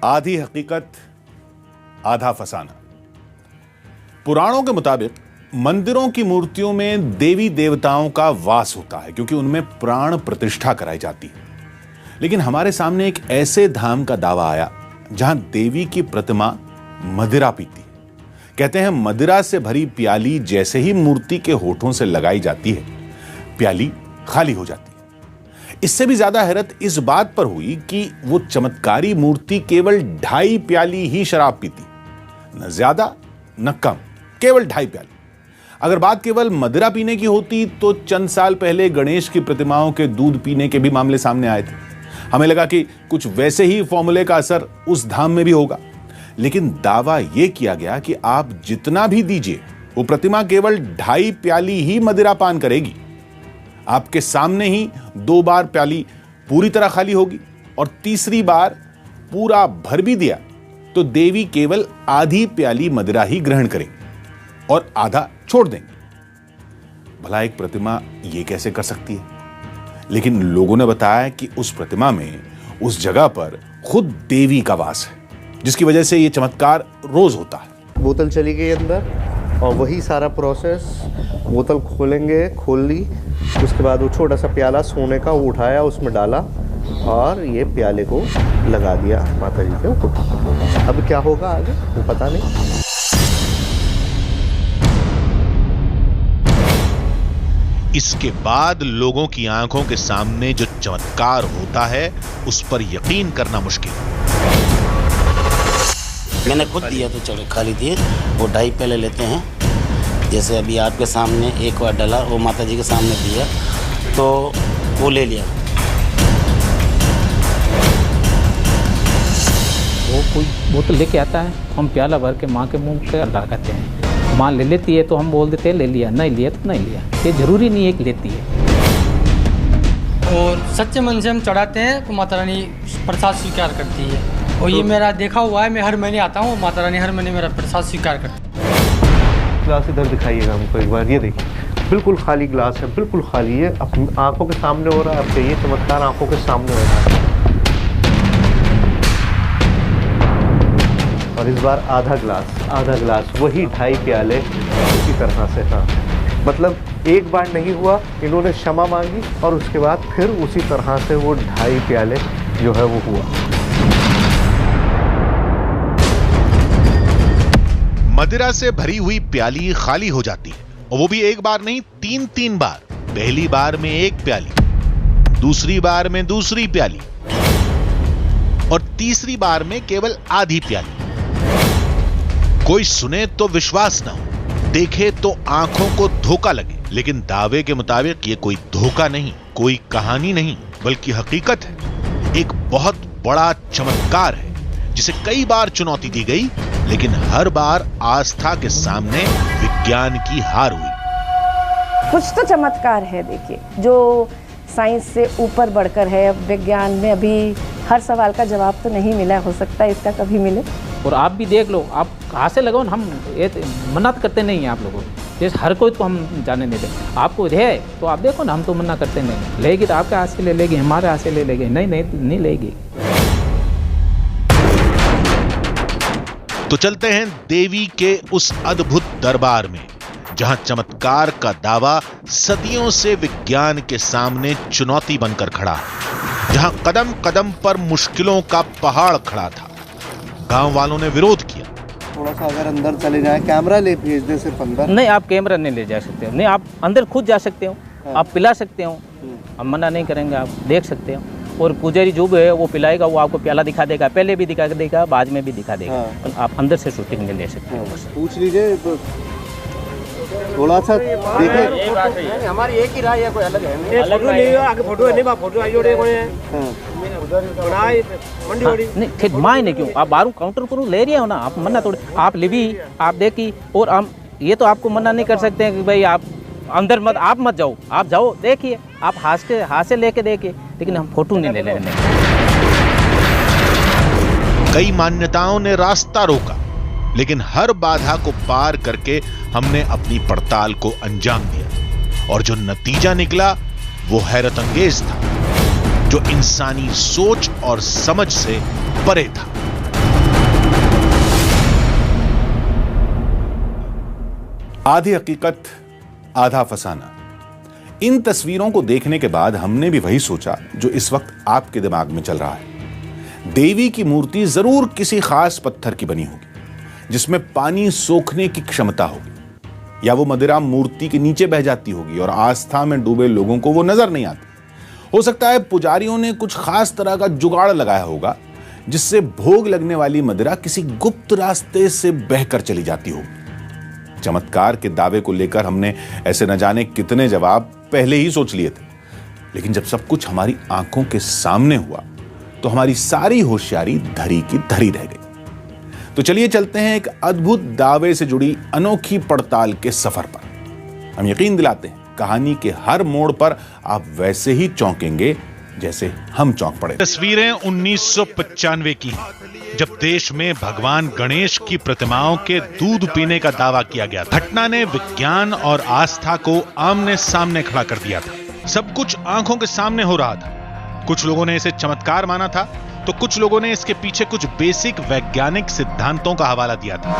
आधी हकीकत आधा फसाना। पुराणों के मुताबिक मंदिरों की मूर्तियों में देवी देवताओं का वास होता है क्योंकि उनमें प्राण प्रतिष्ठा कराई जाती है। लेकिन हमारे सामने एक ऐसे धाम का दावा आया जहां देवी की प्रतिमा मदिरा पीती है। कहते हैं मदिरा से भरी प्याली जैसे ही मूर्ति के होठों से लगाई जाती है, प्याली खाली हो जाती है। इससे भी ज्यादा हैरत इस बात पर हुई कि वो चमत्कारी मूर्ति केवल 2.5 प्याली ही शराब पीती, न ज्यादा न कम, केवल 2.5 प्याली। अगर बात केवल मदिरा पीने की होती तो चंद साल पहले गणेश की प्रतिमाओं के दूध पीने के भी मामले सामने आए थे। हमें लगा कि कुछ वैसे ही फॉर्मूले का असर उस धाम में भी होगा, लेकिन दावा यह किया गया कि आप जितना भी दीजिए वो प्रतिमा केवल 2.5 प्याली ही मदिरा पान करेगी। आपके सामने ही 2 बार प्याली पूरी तरह खाली होगी और तीसरी बार पूरा भर भी दिया तो देवी केवल आधी प्याली मदिरा ही ग्रहण करेंगी और आधा छोड़ देंगे। भला एक प्रतिमा यह कैसे कर सकती है? लेकिन लोगों ने बताया कि उस प्रतिमा में, उस जगह पर खुद देवी का वास है, जिसकी वजह से यह चमत्कार रोज होता है। बोतल चली गई अंदर और वही सारा प्रोसेस, बोतल खोलेंगे, खोल ली, उसके बाद वो छोटा सा प्याला सोने का उठाया, उसमें डाला और ये प्याले को लगा दिया माता जी के ऊपर। अब क्या होगा आगे वो पता नहीं। इसके बाद लोगों की आंखों के सामने जो चमत्कार होता है उस पर यकीन करना मुश्किल। मैंने खुद दिया तो चलो खाली दिए, वो 2.5 प्याले लेते हैं। जैसे अभी आपके सामने एक बार डाला, वो माता जी के सामने दिया तो वो ले लिया। वो कोई बोतल लेके आता है, हम प्याला भर के माँ के मुंह पे लगाते हैं। माँ ले लेती है तो हम बोल देते हैं ले लिया, नहीं लिया तो नहीं लिया। ये जरूरी नहीं है कि लेती है। और सच्चे मन से हम चढ़ाते हैं तो माता रानी प्रसाद स्वीकार करती है। और ये मेरा देखा हुआ है, मैं हर महीने आता हूँ, माता रानी हर महीने मेरा प्रसाद स्वीकार करती है। ग्लास इधर दिखाइएगा हमको एक बार, ये देखिए बिल्कुल खाली ग्लास है, बिल्कुल खाली है, अपनी आंखों के सामने हो रहा है। आपके ये चमत्कार आंखों के सामने हो रहा है। और इस बार आधा ग्लास वही 2.5 प्याले उसी तरह से। हाँ, मतलब एक बार नहीं हुआ, इन्होंने क्षमा मांगी और उसके बाद फिर उसी तरह से वो 2.5 प्याले जो है वो हुआ। मदिरा से भरी हुई प्याली खाली हो जाती है, और वो भी एक बार नहीं, 3 बार। पहली बार में 1 प्याली, दूसरी बार में दूसरी प्याली और तीसरी बार में केवल आधी प्याली। कोई सुने तो विश्वास ना हो, देखे तो आंखों को धोखा लगे, लेकिन दावे के मुताबिक ये कोई धोखा नहीं, कोई कहानी नहीं, बल्कि हकीकत है। एक बहुत बड़ा चमत्कार है जिसे कई बार चुनौती दी गई, लेकिन हर बार आस्था के सामने विज्ञान की हार हुई। कुछ तो चमत्कार है, देखिए, जो साइंस से ऊपर बढ़कर है। अब विज्ञान में अभी हर सवाल का जवाब तो नहीं मिला, हो सकता है इसका कभी मिले। और आप भी देख लो, आप कहाँ से लगाओ, हम ये मना करते नहीं हैं आप लोगों को। जैसे हर कोई तो हम जाने नहीं दें। आपको है तो आप देखो ना, हम तो मना करते नहीं। लेगी तो आपके हाथ से ले लेगी, हमारे हाथ से ले लेगी, नहीं लेगी। तो चलते हैं देवी के उस अद्भुत दरबार में, जहां चमत्कार का दावा सदियों से विज्ञान के सामने चुनौती बनकर खड़ा है, जहां कदम कदम पर मुश्किलों का पहाड़ खड़ा था। गांव वालों ने विरोध किया। थोड़ा सा अगर अंदर चले जाए, कैमरा ले भेजने से अंदर नहीं, आप कैमरा नहीं ले जा सकते हो। नहीं, आप अंदर खुद जा सकते हो, आप पिला सकते हो, हम मना नहीं करेंगे, आप देख सकते हो। और पुजारी जो भी है वो पिलाएगा, वो आपको प्याला दिखा देगा, पहले भी दिखा देगा, बाद में भी दिखा देगा। हाँ। आप अंदर से शूटिंग में ले सकते हो। पूछ लीजिए तो थोड़ा सा देखिए। हमारी एक ही राय है, कोई अलग है नहीं। अलग नहीं है, आगे फोटो है, नहीं फोटो आई जोड़े कोई है। नहीं ठीक, मायने क्यों आप बाहरों काउंटर पर ले रहे हो ना, आप मना थोड़े, आप लिवी आप देखी। और हम ये तो आपको मना नहीं कर सकते हैं कि भाई आप अंदर मत, आप मत जाओ, आप जाओ देखिए, आप हाथ से लेके देखिए, लेकिन हम फोटो नहीं ले लेने। कई मान्यताओं ने रास्ता रोका, लेकिन हर बाधा को पार करके हमने अपनी पड़ताल को अंजाम दिया, और जो नतीजा निकला वो हैरत अंगेज था, जो इंसानी सोच और समझ से परे था। आधी हकीकत आधा फसाना। इन तस्वीरों को देखने के बाद हमने भी वही सोचा जो इस वक्त आपके दिमाग में चल रहा है। देवी की मूर्ति जरूर किसी खास पत्थर की बनी होगी जिसमें पानी सोखने की क्षमता होगी, या वो मदिरा मूर्ति के नीचे बह जाती होगी और आस्था में डूबे लोगों को वो नजर नहीं आती। हो सकता है पुजारियों ने कुछ खास तरह का जुगाड़ लगाया होगा जिससे भोग लगने वाली मदिरा किसी गुप्त रास्ते से बहकर चली जाती होगी। चमत्कार के दावे को लेकर हमने ऐसे न जाने कितने जवाब पहले ही सोच लिए थे, लेकिन जब सब कुछ हमारी आंखों के सामने हुआ तो हमारी सारी होशियारी धरी की धरी रह गई। तो चलिए चलते हैं एक अद्भुत दावे से जुड़ी अनोखी पड़ताल के सफर पर। हम यकीन दिलाते हैं कहानी के हर मोड़ पर आप वैसे ही चौंकेंगे जैसे हम चौंक पड़े। तस्वीरें 1995 की हैं, जब देश में भगवान गणेश की प्रतिमाओं के दूध पीने का दावा किया गया था। घटना ने विज्ञान और आस्था को आमने सामने खड़ा कर दिया था। सब कुछ आंखों के सामने हो रहा था। कुछ लोगों ने इसे चमत्कार माना था तो कुछ लोगों ने इसके पीछे कुछ बेसिक वैज्ञानिक सिद्धांतों का हवाला दिया था।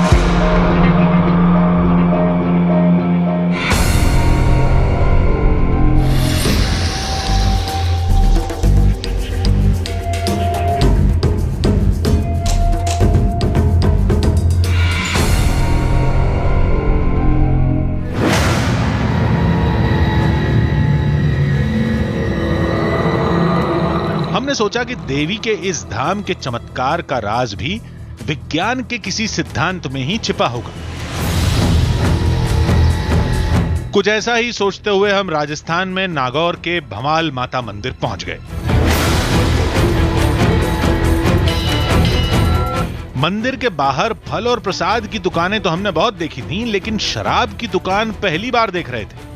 हमने सोचा कि देवी के इस धाम के चमत्कार का राज भी विज्ञान के किसी सिद्धांत में ही छिपा होगा। कुछ ऐसा ही सोचते हुए हम राजस्थान में नागौर के भमाल माता मंदिर पहुंच गए। मंदिर के बाहर फल और प्रसाद की दुकानें तो हमने बहुत देखी थीं, लेकिन शराब की दुकान पहली बार देख रहे थे।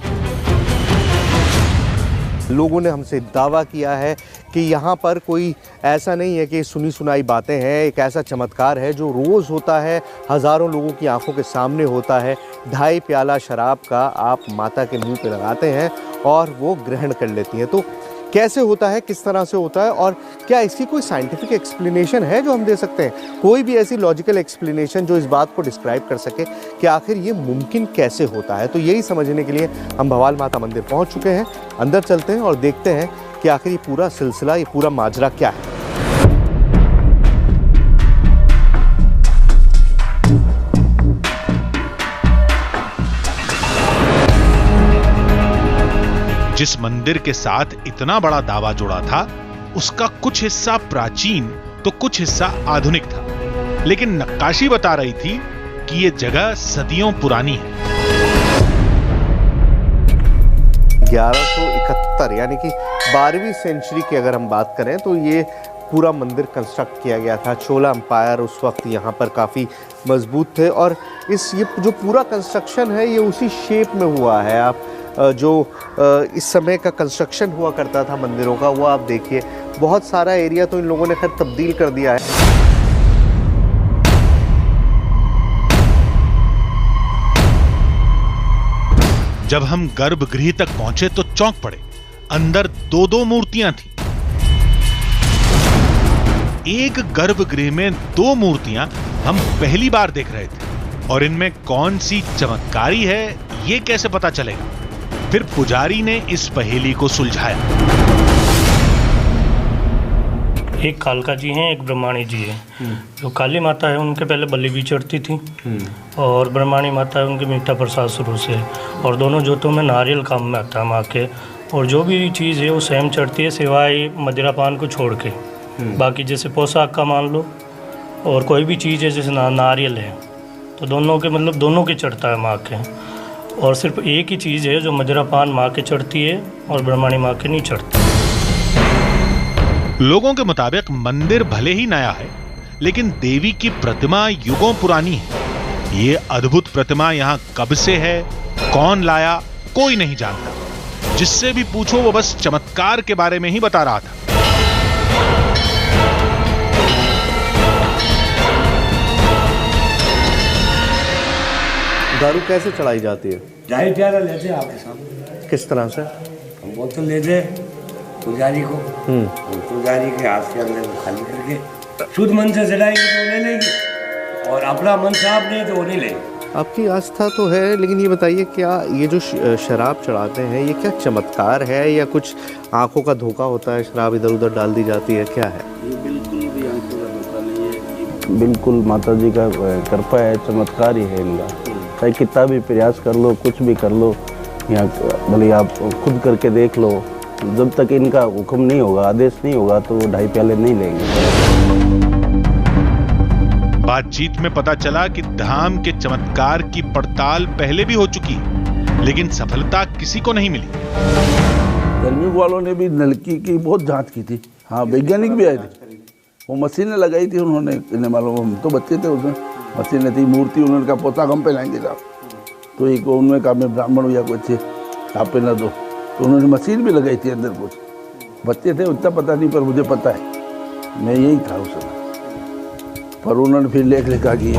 लोगों ने हमसे दावा किया है कि यहाँ पर कोई ऐसा नहीं है कि सुनी सुनाई बातें हैं, एक ऐसा चमत्कार है जो रोज़ होता है, हज़ारों लोगों की आंखों के सामने होता है। 2.5 प्याला शराब का आप माता के मुंह पे लगाते हैं और वो ग्रहण कर लेती हैं। तो कैसे होता है, किस तरह से होता है और क्या इसकी कोई साइंटिफिक एक्सप्लेनेशन है जो हम दे सकते हैं? कोई भी ऐसी लॉजिकल एक्सप्लेनेशन जो इस बात को डिस्क्राइब कर सके कि आखिर ये मुमकिन कैसे होता है? तो यही समझने के लिए हम भवाल माता मंदिर पहुंच चुके हैं। अंदर चलते हैं और देखते हैं कि आखिर ये पूरा सिलसिला, ये पूरा माजरा क्या है। जिस मंदिर के साथ इतना बड़ा दावा जुड़ा था उसका कुछ हिस्सा प्राचीन तो कुछ हिस्सा आधुनिक था, लेकिन नक्काशी बता रही थी कि यह जगह सदियों पुरानी है। 1171 यानी कि 12वीं सेंचुरी की अगर हम बात करें तो ये पूरा मंदिर कंस्ट्रक्ट किया गया था। चोला एम्पायर उस वक्त यहाँ पर काफ़ी मजबूत थे और ये जो पूरा कंस्ट्रक्शन है ये उसी शेप में हुआ है। आप जो इस समय का कंस्ट्रक्शन हुआ करता था मंदिरों का, वो आप देखिए। बहुत सारा एरिया तो इन लोगों ने खैर तब्दील कर दिया है। जब हम गर्भगृह तक पहुंचे तो चौंक पड़े। अंदर 2-2 मूर्तियां थीं। एक गर्भगृह में 2 मूर्तियां हम पहली बार देख रहे थे और इनमें कौन सी चमत्कारी है ये कैसे पता चलेगा? फिर पुजारी ने इस पहेली को सुलझाया। एक कालका जी हैं, एक ब्रह्माणी जी हैं। जो काली माता है उनके पहले बलि भी चढ़ती थी और ब्रह्माणी माता है उनके मीठा प्रसाद शुरू से, और दोनों जोतों में नारियल काम में आता है माँ के। और जो भी चीज़ है वो सेम चढ़ती है सिवाय मदिरा पान को छोड़ के। बाकी जैसे पोशाक का मान लो और कोई भी चीज़ है जैसे नारियल है तो दोनों के मतलब दोनों के चढ़ता है माँ के। और सिर्फ एक ही चीज़ है जो मदिरा पान माँ के चढ़ती है और ब्रह्माणी माँ के नहीं चढ़ती। लोगों के मुताबिक मंदिर भले ही नया है लेकिन देवी की प्रतिमा युगों पुरानी है। ये अद्भुत प्रतिमा यहाँ कब से है, कौन लाया, कोई नहीं जानता। जिससे भी पूछो वो बस चमत्कार के बारे में ही बता रहा था। दारू कैसे चढ़ाई जाती है? 2.5 प्याला लेते हैं आपके सामने। किस तरह से? हम बोतल लेते पुजारी को, पुजारी के हाथ के अंदर खाली करके शुद्ध मन से चढ़ाएंगे तो ले लेंगे और अपना मन साफ नहीं तो वो नहीं लेंगे। आपकी आस्था तो है, लेकिन ये बताइए क्या ये जो शराब चढ़ाते हैं ये क्या चमत्कार है या कुछ आंखों का धोखा होता है, शराब इधर उधर डाल दी जाती है, क्या है? ये बिल्कुल भी आंखों का धोखा नहीं है, ये बिल्कुल माता जी का कृपा है, चमत्कार ही है इनका। चाहे कितना भी प्रयास कर लो, कुछ भी कर लो, या भले आप खुद करके देख लो, जब तक इनका हुक्म नहीं होगा, आदेश नहीं होगा, तो वो 2.5 प्याले नहीं लेंगे। बातचीत में पता चला कि धाम के चमत्कार की पड़ताल पहले भी हो चुकी है, लेकिन सफलता किसी को नहीं मिली। कलयुग वालों ने भी नलकी की बहुत जांच की थी, हाँ वैज्ञानिक भी आए थे, वो मशीनें लगाई थी उन्होंने, इन्हें मालूम, हम तो बच्चे थे उसमें, मशीनें थी, मूर्ति, उन्होंने कहा पोता हम पहनाएंगे साहब, तो एक उन्होंने कहा मैं ब्राह्मण या कुछ आप पहना दो, तो उन्होंने मशीन भी लगाई थी अंदर कुछ, बच्चे थे उतना पता नहीं, पर मुझे पता है मैं यही था उस समय, पर उन्होंने फिर लेख लिखा कि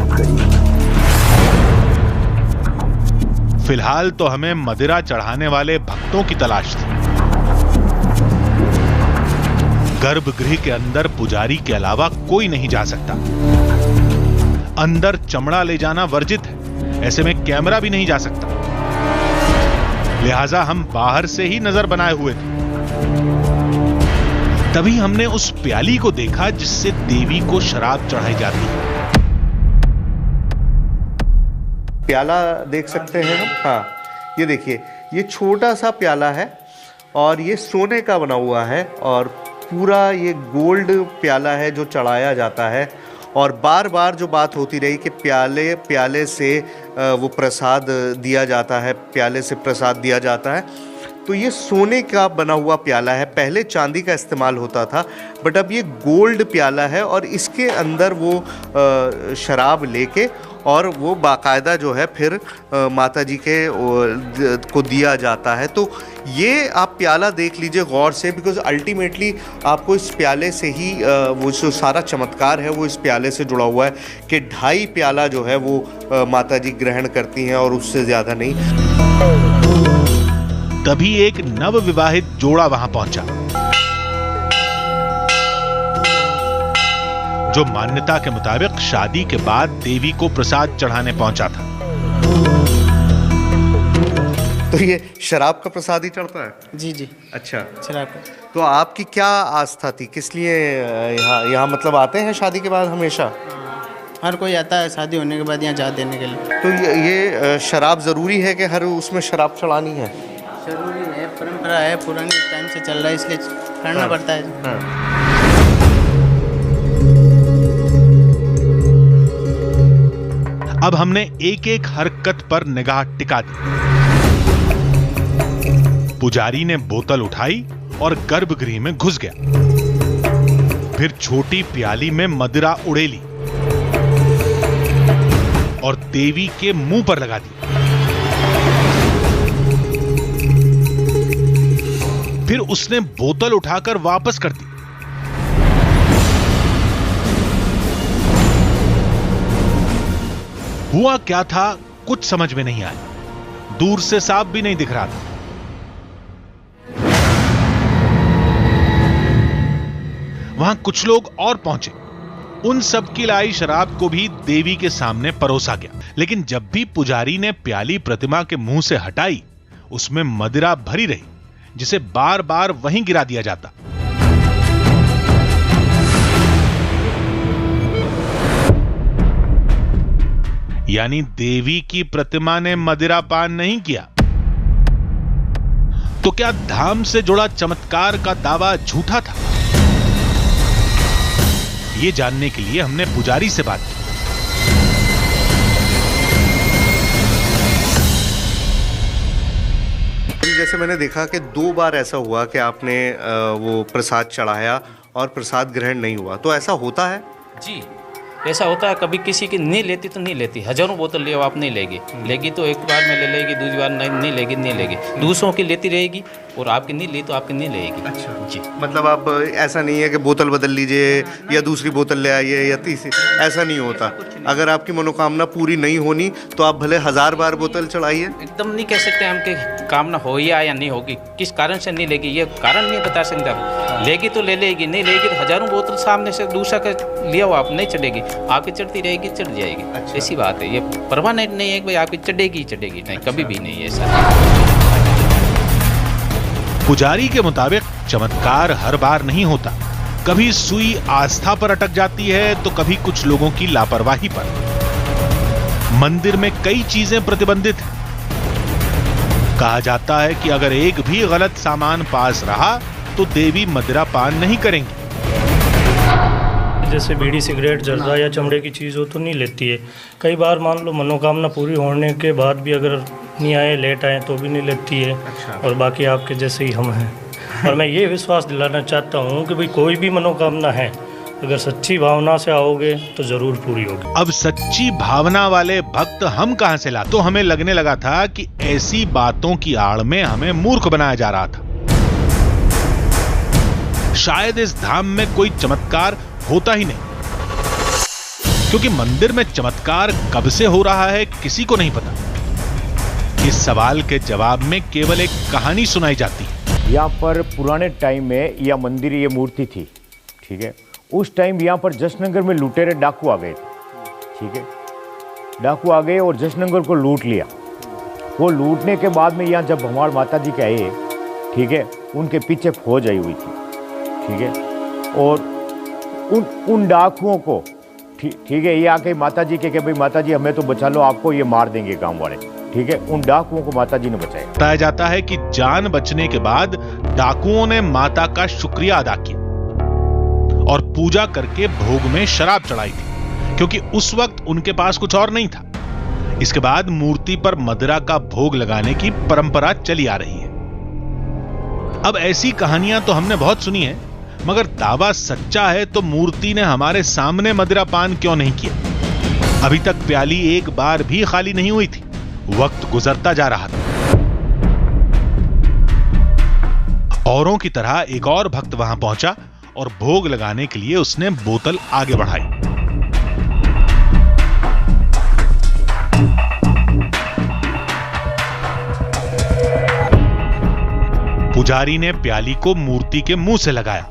फिलहाल तो हमें मदिरा चढ़ाने वाले भक्तों की तलाश थी। गर्भगृह के अंदर पुजारी के अलावा कोई नहीं जा सकता, अंदर चमड़ा ले जाना वर्जित है, ऐसे में कैमरा भी नहीं जा सकता, लिहाजा हम बाहर से ही नजर बनाए हुए थे। तभी हमने उस प्याली को देखा जिससे देवी को शराब चढ़ाई जाती है। प्याला देख सकते हैं हम, हाँ ये देखिए, ये छोटा सा प्याला है और ये सोने का बना हुआ है और पूरा ये गोल्ड प्याला है जो चढ़ाया जाता है। और बार बार जो बात होती रही कि प्याले से वो प्रसाद दिया जाता है, प्याले से प्रसाद दिया जाता है, तो ये सोने का बना हुआ प्याला है। पहले चांदी का इस्तेमाल होता था, बट अब ये गोल्ड प्याला है और इसके अंदर वो शराब लेके और वो बाकायदा जो है फिर माता जी के को दिया जाता है। तो ये आप प्याला देख लीजिए गौर से, बिकॉज अल्टीमेटली आपको इस प्याले से ही वो जो सारा चमत्कार है वो इस प्याले से जुड़ा हुआ है कि 2.5 प्याला जो है वो माता जी ग्रहण करती हैं और उससे ज़्यादा नहीं। तभी एक नव विवाहित जोड़ा वहां पहुंचा, जो मान्यता के मुताबिक शादी के बाद देवी को प्रसाद चढ़ाने पहुंचा था। तो ये शराब का प्रसाद ही चढ़ता है? जी जी। अच्छा, शराब का। तो आपकी क्या आस्था थी, किस लिए यहाँ मतलब आते हैं शादी के बाद हमेशा? हर कोई आता है शादी होने के बाद यहाँ चाय देने के लिए। तो ये शराब ज़रूरी है कि हर उसमें शराब चढ़ानी है? जरूरी है, परंपरा है, पुरानी टाइम से चल रहा है, इसलिए करना पड़ता है। अब हमने एक एक हरकत पर निगाह टिका दी। पुजारी ने बोतल उठाई और गर्भगृह में घुस गया, फिर छोटी प्याली में मदिरा उड़ेली और देवी के मुंह पर लगा दी। फिर उसने बोतल उठाकर वापस कर दी। हुआ क्या था कुछ समझ में नहीं आया, दूर से सांप भी नहीं दिख रहा था। वहां कुछ लोग और पहुंचे, उन सब की लाई शराब को भी देवी के सामने परोसा गया, लेकिन जब भी पुजारी ने प्याली प्रतिमा के मुंह से हटाई, उसमें मदिरा भरी रही, जिसे बार बार वहीं गिरा दिया जाता। यानी देवी की प्रतिमा ने मदिरा पान नहीं किया। तो क्या धाम से जुड़ा चमत्कार का दावा झूठा था? यह जानने के लिए हमने पुजारी से बात की। जैसे मैंने देखा कि 2 बार ऐसा हुआ कि आपने वो प्रसाद चढ़ाया और प्रसाद ग्रहण नहीं हुआ, तो ऐसा होता है? जी, ऐसा होता है। कभी किसी की नहीं लेती तो नहीं लेती, हजारों बोतल ले आप नहीं लेगी, लेगी तो एक बार में ले लेगी, दूसरी बार नहीं लेगी, दूसरों की लेती रहेगी, और आपकी नहीं ली तो आपकी नहीं लेगी। अच्छा जी, मतलब आप ऐसा नहीं है कि बोतल बदल लीजिए या दूसरी बोतल ले आइए या तीसरी, ऐसा नहीं होता। अगर आपकी मनोकामना पूरी नहीं होनी तो आप भले 1000 बार बोतल चढ़ाइए। एकदम नहीं कह सकते हम कि कामना हो या नहीं होगी, किस कारण से नहीं लेगी ये कारण नहीं बता सकते हम। लेगी तो ले लेगी, नहीं लेगी तो हजारों बोतल सामने से दूसरा का लिया हो आप नहीं चढ़ेगी, आपकी चढ़ती रहेगी, चढ़ जाएगी। अच्छा। ऐसी बात है, ये परमानेंट नहीं है कि भाई आपकी चढ़ेगी चढ़ेगी, नहीं कभी भी नहीं है ऐसा। पुजारी के मुताबिक चमत्कार हर बार नहीं होता, कभी सुई आस्था पर अटक जाती है तो कभी कुछ लोगों की लापरवाही पर। मंदिर में कई चीजें प्रतिबंधित हैं। कहा जाता है कि अगर एक भी गलत सामान पास रहा तो देवी मदिरा पान नहीं करेंगी। जैसे बीड़ी, सिगरेट, जर्दा या चमड़े की चीज़ हो तो नहीं लेती है। कई बार मान लो मनोकामना पूरी होने के बाद भी अगर नहीं आए, लेट आए तो भी नहीं लेती है। अच्छा। और बाकी आपके जैसे ही हम हैं। और मैं ये विश्वास दिलाना चाहता हूँ कि भाई कोई भी मनोकामना है, अगर सच्ची भावना से आओगे तो जरूर पूरी होगी। अब सच्ची भावना वाले भक्त हम कहां से लाते? तो हमें लगने लगा था कि ऐसी बातों की आड़ में हमें मूर्ख बनाया जा रहा था। शायद इस धाम में कोई चमत्कार होता ही नहीं, क्योंकि मंदिर में चमत्कार कब से हो रहा है किसी को नहीं पता। इस सवाल के जवाब में केवल एक कहानी सुनाई जाती है। यहाँ पर पुराने टाइम में यह मंदिर, ये मूर्ति थी, ठीक है। उस टाइम यहाँ पर जसनगर में लुटेरे डाकू आ गए थे, ठीक है। डाकू आ गए और जसनगर को लूट लिया। वो लूटने के बाद में यहाँ जब भंवाड़ माता जी के आए, ठीक है, उनके पीछे फौज आई हुई थी, ठीक है। और उन डाकुओं को, ठीक है, ये आके माता जी के भाई माता जी हमें तो बचा लो, आपको ये मार देंगे गांव वाले, ठीक है। उन डाकुओं को माता जी ने बचाया। बताया जाता है कि जान बचने के बाद डाकुओं ने माता का शुक्रिया अदा किया और पूजा करके भोग में शराब चढ़ाई थी, क्योंकि उस वक्त उनके पास कुछ और नहीं था। इसके बाद मूर्ति पर मदिरा का भोग लगाने की परंपरा चली आ रही है। अब ऐसी कहानियां तो हमने बहुत सुनी है, मगर दावा सच्चा है तो मूर्ति ने हमारे सामने मदिरा पान क्यों नहीं किया? अभी तक प्याली एक बार भी खाली नहीं हुई थी। वक्त गुजरता जा रहा था। औरों की तरह एक और भक्त वहां पहुंचा और भोग लगाने के लिए उसने बोतल आगे बढ़ाई। पुजारी ने प्याली को मूर्ति के मुंह से लगाया।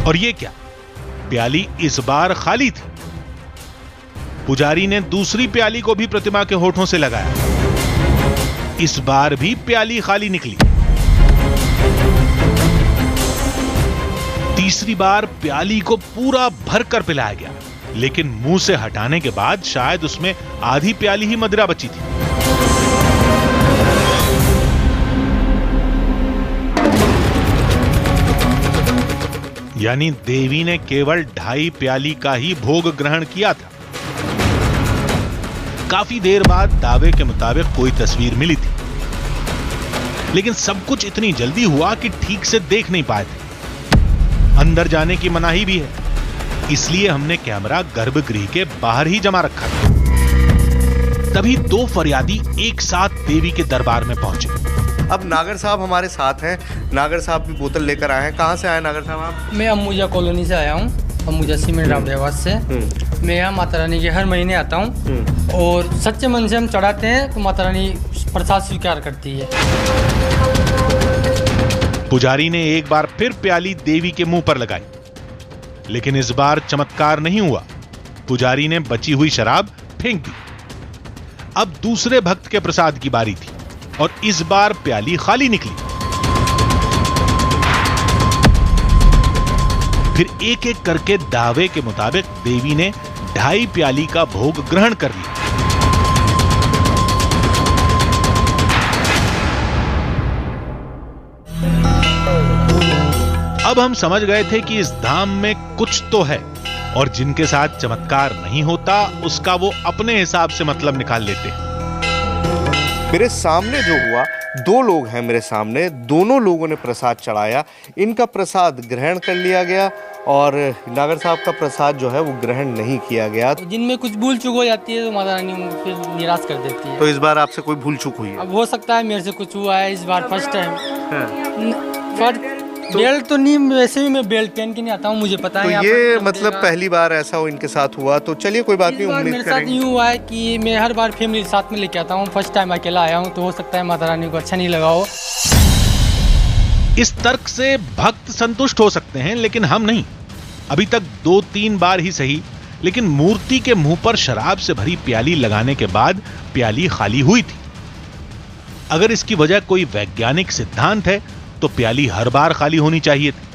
और ये क्या, प्याली इस बार खाली थी। पुजारी ने दूसरी प्याली को भी प्रतिमा के होठों से लगाया। इस बार भी प्याली खाली निकली। तीसरी बार प्याली को पूरा भरकर पिलाया गया, लेकिन मुंह से हटाने के बाद शायद उसमें आधी प्याली ही मदिरा बची थी। यानी देवी ने केवल 2.5 प्याली का ही भोग ग्रहण किया था। काफी देर बाद दावे के मुताबिक कोई तस्वीर मिली थी, लेकिन सब कुछ इतनी जल्दी हुआ कि ठीक से देख नहीं पाए थे। अंदर जाने की मनाही भी है, इसलिए हमने कैमरा गर्भगृह के बाहर ही जमा रखा था। तभी 2 फरियादी एक साथ देवी के दरबार में पहुंचे। अब नागर साहब हमारे साथ हैं। नागर साहब भी बोतल लेकर आए हैं। कहाँ से आए नागर साहब आप? मैं अम्बुजा कॉलोनी से आया हूँ, अम्बुजा सीमेंट रावदेवास से। मैं यहाँ माता रानी के हर महीने आता हूँ और सच्चे मन से हम चढ़ाते हैं तो माता रानी प्रसाद स्वीकार करती है। पुजारी ने एक बार फिर प्याली देवी के मुंह पर लगाई, लेकिन इस बार चमत्कार नहीं हुआ। पुजारी ने बची हुई शराब फेंक दी। अब दूसरे भक्त के प्रसाद की बारी थी और इस बार प्याली खाली निकली। फिर एक एक करके दावे के मुताबिक देवी ने 2.5 प्याली का भोग ग्रहण कर लिया। अब हम समझ गए थे कि इस धाम में कुछ तो है, और जिनके साथ चमत्कार नहीं होता उसका वो अपने हिसाब से मतलब निकाल लेते हैं। मेरे सामने जो हुआ, 2 लोग हैं मेरे सामने, दोनों लोगों ने प्रसाद चढ़ाया। इनका प्रसाद ग्रहण कर लिया गया और नागर साहब का प्रसाद जो है वो ग्रहण नहीं किया गया। जिनमें कुछ भूल चूक हो जाती है तो माता रानी फिर निराश कर देती है। तो इस बार आपसे कोई भूल चूक हुई है? अब हो सकता है मेरे से कुछ हुआ है इस बार फर्स्ट टाइम। बेल्ट तो नहीं, वैसे भी मैं बेल्ट पहन के नहीं आता हूँ, मुझे पता है। तो ये मतलब पहली बार ऐसा हो इनके साथ हुआ, तो चलिए कोई बात नहीं, उम्मीद मेरे साथ यूँ हुआ है कि मैं हर बार फैमिली साथ में लेके आता हूँ, फर्स्ट टाइम अकेला आया हूँ, तो हो सकता है माता रानी को अच्छा नहीं लगा हो। इस तर्क से भक्त संतुष्ट हो सकते हैं, लेकिन हम नहीं। अभी तक 2-3 बार ही सही, लेकिन मूर्ति के मुंह पर शराब से भरी प्याली लगाने के बाद प्याली खाली हुई थी। अगर इसकी वजह कोई वैज्ञानिक सिद्धांत है तो प्याली हर बार खाली होनी चाहिए थी,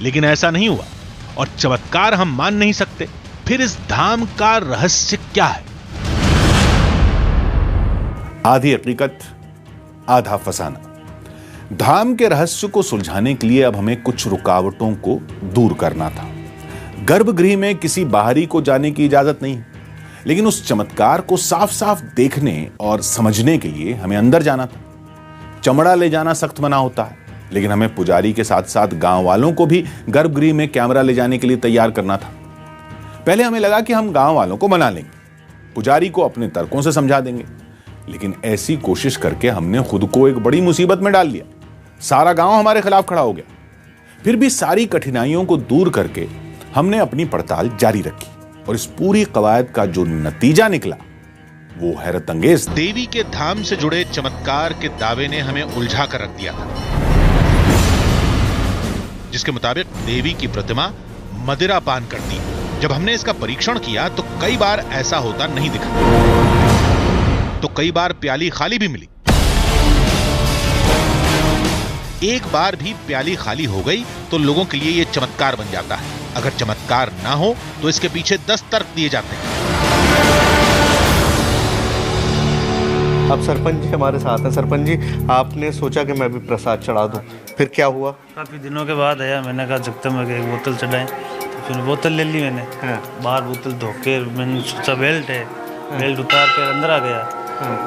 लेकिन ऐसा नहीं हुआ और चमत्कार हम मान नहीं सकते। फिर इस धाम का रहस्य क्या है? आधी हकीकत आधा फसाना। धाम के रहस्य को सुलझाने के लिए अब हमें कुछ रुकावटों को दूर करना था। गर्भगृह में किसी बाहरी को जाने की इजाजत नहीं, लेकिन उस चमत्कार को साफ साफ देखने और समझने के लिए हमें अंदर जाना था। चमड़ा ले जाना सख्त मना होता है, लेकिन हमें पुजारी के साथ साथ गांव वालों को भी गर्भगृह में कैमरा ले जाने के लिए तैयार करना था। पहले हमें लगा कि हम गांव वालों को मना लेंगे, पुजारी को अपने तर्कों से समझा देंगे, लेकिन ऐसी कोशिश करके हमने खुद को एक बड़ी मुसीबत में डाल लिया। सारा गांव हमारे खिलाफ खड़ा हो गया। फिर भी सारी कठिनाइयों को दूर करके हमने अपनी पड़ताल जारी रखी और इस पूरी कवायद का जो नतीजा निकला वो हैरत अंगेज। देवी के धाम से जुड़े चमत्कार के दावे ने हमें उलझा कर रख दिया था, जिसके मुताबिक देवी की प्रतिमा मदिरा पान करती है। जब हमने इसका परीक्षण किया तो कई बार ऐसा होता नहीं दिखा, तो कई बार प्याली खाली भी मिली। एक बार भी प्याली खाली हो गई तो लोगों के लिए यह चमत्कार बन जाता है। अगर चमत्कार ना हो तो इसके पीछे 10 तर्क दिए जाते हैं। अब सरपंच जी हमारे साथ हैं। सरपंच जी, आपने सोचा कि मैं भी प्रसाद चढ़ा दूं, फिर क्या हुआ? काफ़ी दिनों के बाद आया, मैंने कहा जगता में एक बोतल चढ़ाएं, तो फिर बोतल ले ली मैंने। बाहर बोतल धो के मैंने सोचा बेल्ट है, बेल्ट उतार कर अंदर आ गया।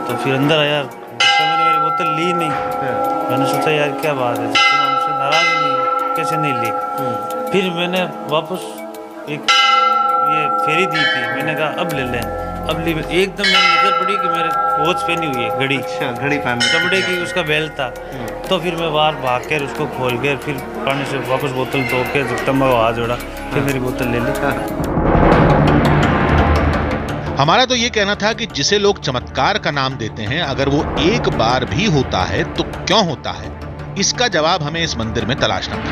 तो फिर अंदर आया तो मैंने मेरी बोतल ली नहीं। मैंने सोचा यार क्या बात है, तुम हमसे नाराज नहीं, कैसे नहीं ली। फिर मैंने वापस एक ये फेरी दी थी, मैंने कहा अब ले लें, अब ली। एकदम मेरी नजर पड़ी कि मेरे वॉच पहनी हुई है, घड़ी। अच्छा, घड़ी पहनी, चमड़े की उसका बेल्ट था। तो फिर मैं बाहर भाग कर उसको खोल कर फिर पानी से वापस बोतल धो के जगदम्बा को हाथ जोड़ा, फिर मेरी बोतल ले ली। हमारा तो ये कहना था कि जिसे लोग चमत्कार का नाम देते हैं, अगर वो एक बार भी होता है तो क्यों होता है, इसका जवाब हमें इस मंदिर में तलाशना था।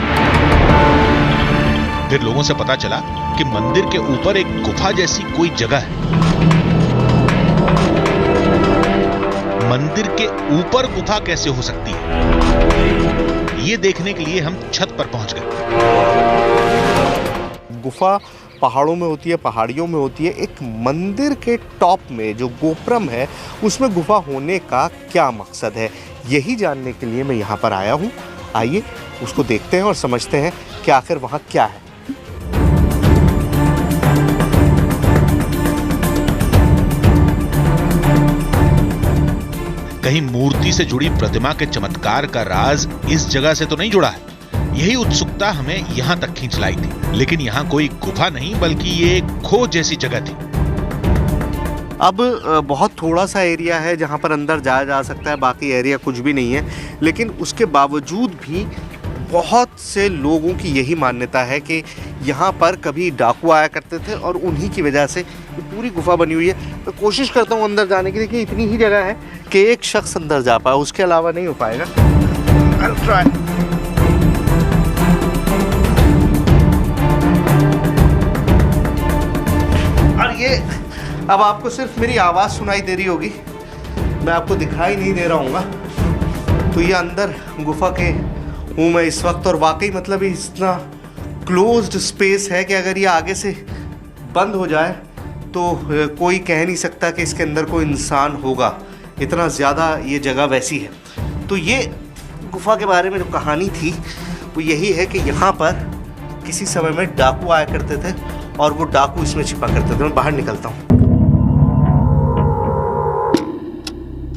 फिर लोगों से पता चला कि मंदिर के ऊपर एक गुफा जैसी कोई जगह है। मंदिर के ऊपर गुफा कैसे हो सकती है, ये देखने के लिए हम छत पर पहुंच गए। गुफा पहाड़ों में होती है, पहाड़ियों में होती है। एक मंदिर के टॉप में जो गोपुरम है उसमें गुफा होने का क्या मकसद है, यही जानने के लिए मैं यहाँ पर आया हूँ। आइए उसको देखते हैं और समझते हैं कि आखिर वहाँ क्या है। कहीं मूर्ति से जुड़ी प्रतिमा के चमत्कार का राज इस जगह से तो नहीं जुड़ा है, यही उत्सुकता हमें यहां तक खींच लाई थी। लेकिन यहां कोई गुफा नहीं, बल्कि ये एक खो जैसी जगह थी। अब बहुत थोड़ा सा एरिया है जहां पर अंदर जाया जा सकता है, बाकी एरिया कुछ भी नहीं है। लेकिन उसके बावजूद भी बहुत से लोगों की यही मान्यता है कि यहाँ पर कभी डाकू आया करते थे और उन्हीं की वजह से ये पूरी गुफा बनी हुई है। मैं कोशिश करता हूँ अंदर जाने की, देखिए इतनी ही जगह है कि एक शख्स अंदर जा पाए, उसके अलावा नहीं हो पाएगा। I'll try. और ये अब आपको सिर्फ मेरी आवाज़ सुनाई दे रही होगी, मैं आपको दिखाई नहीं दे रहा हूँ। तो ये अंदर गुफा के हूँ मैं इस वक्त, और वाकई मतलब इतना क्लोज्ड स्पेस है कि अगर ये आगे से बंद हो जाए तो कोई कह नहीं सकता कि इसके अंदर कोई इंसान होगा, इतना ज़्यादा ये जगह वैसी है। तो ये गुफा के बारे में जो कहानी थी वो यही है कि यहाँ पर किसी समय में डाकू आया करते थे और वो डाकू इसमें छिपा करते थे। मैं बाहर निकलता हूँ।